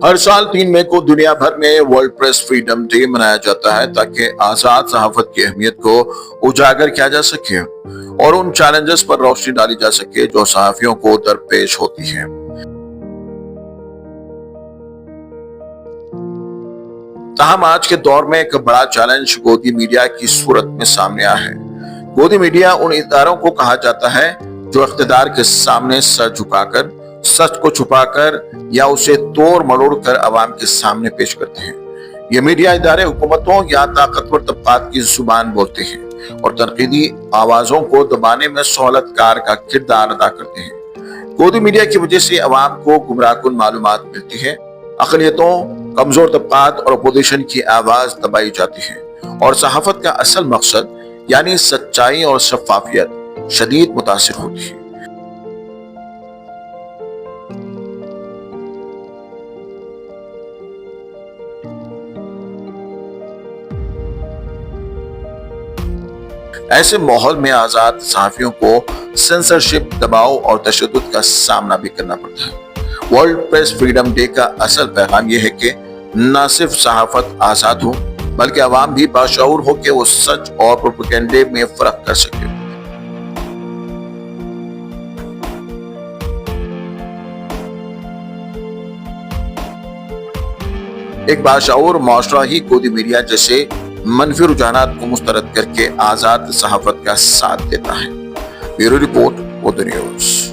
हर साल 3 मई को दुनिया भर में वर्ल्ड प्रेस फ्रीडम डे मनाया जाता है ताकि आजाद सहाफत की अहमियत को उजागर किया जा सके और उन चैलेंजेस पर रोशनी डाली जा सके जो सहाफियों को दरपेश होती है। ताहम आज के दौर में एक बड़ा चैलेंज गोदी मीडिया की सूरत में सामने आया है। गोदी मीडिया उन इदारों को कहा जाता है जो इख्तिदार के सामने सर झुकाकर, सच को छुपाकर या उसे तोड़ मरोड़ कर अवाम के सामने पेश करते हैं। ये मीडिया इदारे हुकूमतों या ताकतवर तबकात की जुबान बोलते हैं और तनकीदी आवाजों को दबाने में सहूलतकार का किरदार अदा करते हैं। गोदी मीडिया की वजह से अवाम को गुमराहकुन मालूमात मिलती है, अक़लियतों, कमजोर तबकात और अपोजिशन की आवाज दबाई जाती है और सहाफत का असल मकसद यानी सच्चाई और शफाफियत शदीद मुतासिर होती है। ऐसे माहौल में आजाद सहाफियों को सेंसरशिप, दबाव और तशद्दुद का सामना भी करना पड़ता है। वर्ल्ड प्रेस फ्रीडम डे का असल पैगाम यह है कि न सिर्फ सहाफत आजाद हो बल्कि अवाम भी बाशऊर हो कि वो सच और प्रोपेगेंडे में फर्क कर सके। एक बाशऊर माशरा ही गोदी मीडिया जैसे मनफी रुझानात को मुस्तरद करके आजाद सहाफत का साथ देता है। Bureau report, Urdu news.